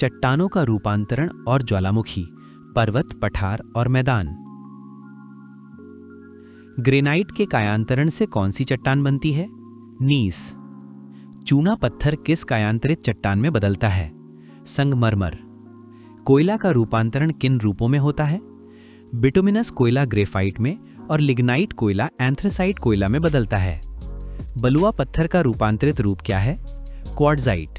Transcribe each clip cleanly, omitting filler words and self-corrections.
चट्टानों का रूपांतरण और ज्वालामुखी, पर्वत, पठार और मैदान। ग्रेनाइट के कायांतरण से कौन सी चट्टान बनती है? नीस। चूना पत्थर किस कायांतरित चट्टान में बदलता है? संगमरमर। कोयला का रूपांतरण किन रूपों में होता है? बिटुमिनस कोयला ग्रेफाइट में और लिग्नाइट कोयला एंथ्रेसाइट कोयला में बदलता है। बलुआ पत्थर का रूपांतरित रूप क्या है? क्वार्ट्जाइट।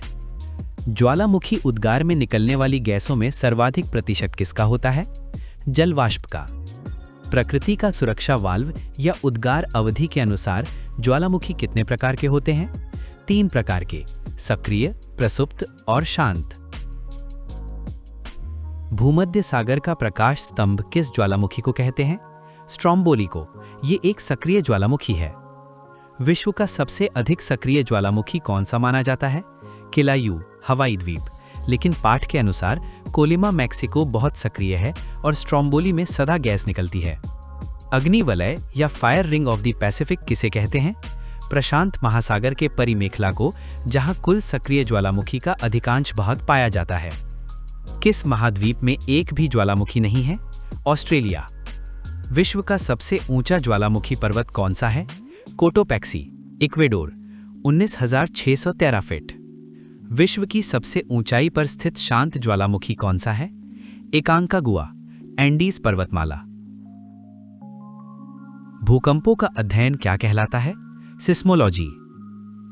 ज्वालामुखी उद्गार में निकलने वाली गैसों में सर्वाधिक प्रतिशत किसका होता है? जल वाष्प का। प्रकृति का सुरक्षा वाल्व या उद्गार अवधि के अनुसार ज्वालामुखी कितने प्रकार के होते हैं? 3 प्रकार के, सक्रिय, प्रसुप्त और शांत। भूमध्य सागर का प्रकाश स्तंभ किस ज्वालामुखी को कहते हैं? स्ट्रोम्बोली को। ये एक सक्रिय ज्वालामुखी है। विश्व का सबसे अधिक सक्रिय ज्वालामुखी कौन सा माना जाता है? किलायू, हवाई द्वीप। लेकिन पाठ के अनुसार कोलिमा मैक्सिको बहुत सक्रिय है और स्ट्रोम्बोली में सदा गैस निकलती है। अग्निवलय या fire ring of the Pacific किसे कहते हैं? प्रशांत महासागर के परिमेखला को, जहां कुल सक्रिय ज्वालामुखी का अधिकांश भाग पाया जाता है। किस महाद्वीप में एक भी ज्वालामुखी नहीं है? ऑस्ट्रेलिया। विश्व का सबसे ऊंचा ज्वालामुखी पर्वत कौन सा है? Cotopaxi, Ecuador, 19,613 feet. विश्व की सबसे ऊंचाई पर स्थित शांत ज्वालामुखी कौन सा है? एकांकागुआ, एंडीज पर्वतमाला। भूकंपों का अध्ययन क्या कहलाता है? सिस्मोलॉजी।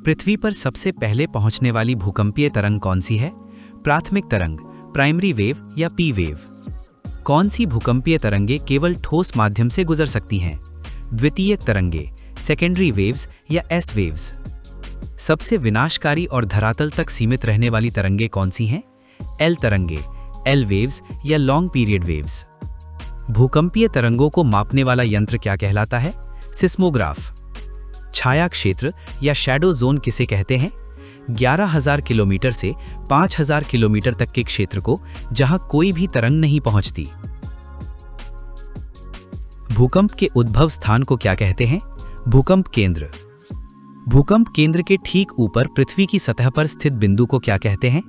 पृथ्वी पर सबसे पहले पहुंचने वाली भूकंपीय तरंग कौन सी है? प्राथमिक तरंग, प्राइमरी वेव या पी वेव। कौन सी भूकंपीय तरंगे केवल ठोस माध्यम से गुजर सकती हैं? द्वितीयक तरंगे, सेकेंडरी वेव्स या एस वेव्स। सबसे विनाशकारी और धरातल तक सीमित रहने वाली तरंगे कौन सी हैं? एल तरंगे, एल वेव्स या लॉन्ग पीरियड वेव्स। भूकंपीय तरंगों को मापने वाला यंत्र क्या कहलाता है? सिस्मोग्राफ। छाया क्षेत्र या शैडो जोन किसे कहते हैं? 11,000 किलोमीटर से 5,000 किलोमीटर तक के क्षेत्र को, जहां कोई भी तरंग नहीं पहुंचती। भूकंप के उद्भव स्थान को क्या कहते हैं? भूकंप केंद्र। भूकंप केंद्र के ठीक ऊपर पृथ्वी की सतह पर स्थित बिंदु को क्या कहते हैं?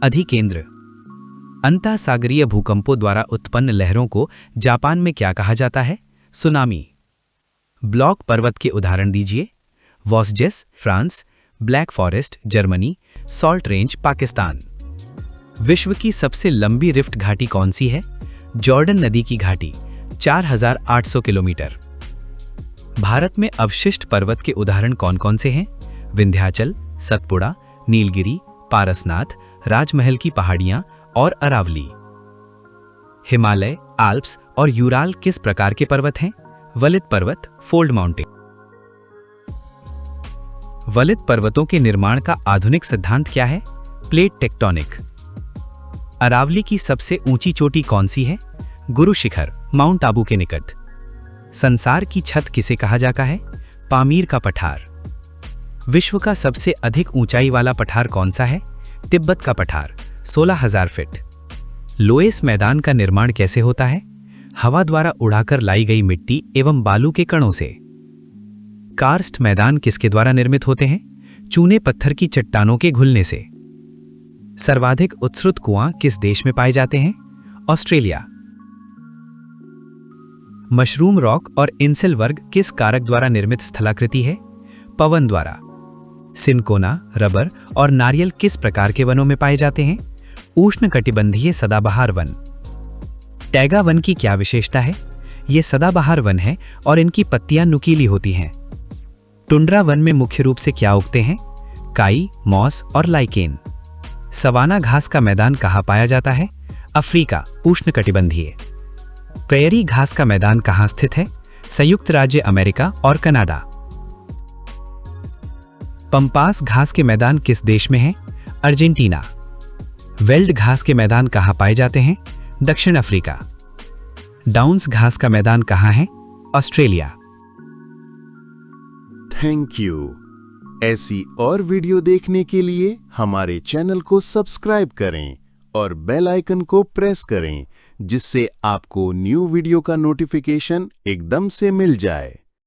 अधिकेंद्र। अंतःसागरीय भूकंपों द्वारा उत्पन्न लहरों को जापान में क्या कहा जाता है? सुनामी। ब्लॉक पर्वत के उदाहरण दीजिए। Vosges, France, Black Forest, Germany, Salt Range, Pakistan. विश्व की सबसे लंबी रिफ्ट घाटी कौन सी है? जॉर्डन नदी की घाटी, 4,800 किलोमीटर। भारत में अवशिष्ट पर्वत के उदाहरण कौन कौन से हैं? विंध्याचल, सतपुड़ा, नीलगिरी, पारसनाथ, राजमहल की पहाड़ियां और अरावली। हिमालय, आल्प्स और यूराल किस प्रकार के पर्वत हैं? वलित पर्वत, फोल्ड माउंटेन। वलित पर्वतों के निर्माण का आधुनिक सिद्धांत क्या है? Plate tectonic. अरावली की सबसे ऊंची चोटी कौन सी है? गुरु शिखर, माउंट आबू के निकट। संसार की छत किसे कहा जाता है? पामीर का पठार। विश्व का सबसे अधिक ऊंचाई वाला पठार कौन सा है? तिब्बत का पठार, 16,000 फीट। लोएस मैदान का निर्माण कैसे होता है? हवा द्वारा उड़ाकर लाई गई मिट्टी एवं बालू के कणों से। कार्स्ट मैदान किसके द्वारा निर्मित होते हैं? चूने पत्थर की चट्टानों के घुलने से। सर्वाधिक उत्सृत कुआं किस देश में पाए जाते हैं? ऑस्ट्रेलिया। मशरूम रॉक और इंसेल वर्ग किस कारक द्वारा निर्मित स्थलाकृति है? पवन द्वारा। सिनकोना, रबर और नारियल किस प्रकार के वनों में पाए जाते हैं? उष्णकटिबंधीय सदाबहार वन। टैगा वन की क्या विशेषता है? ये सदाबहार वन है और इनकी पत्तियां नुकीली होती हैं। टुंड्रा वन में मुख्य रूप से क्या उगते हैं? काई, मॉस और लाइकेन। सवाना घास का मैदान कहाँ पाया जाता है? अफ्रीका, उष्णकटिबंधीय। प्रेयरी घास का मैदान कहाँ स्थित है? संयुक्त राज्य अमेरिका और कनाडा। पंपास घास के मैदान किस देश में हैं? अर्जेंटीना। वेल्ड घास के मैदान कहाँ पाए जाते हैं? दक्षिण अफ्रीका। डाउन्स घास का मैदान कहाँ है? ऑस्ट्रेलिया। Thank you. ऐसी और वीडियो देखने के लिए हमारे चैनल को सब्सक्राइब करें और बेल आइकन को प्रेस करें, जिससे आपको न्यू वीडियो का नोटिफिकेशन एकदम से मिल जाए।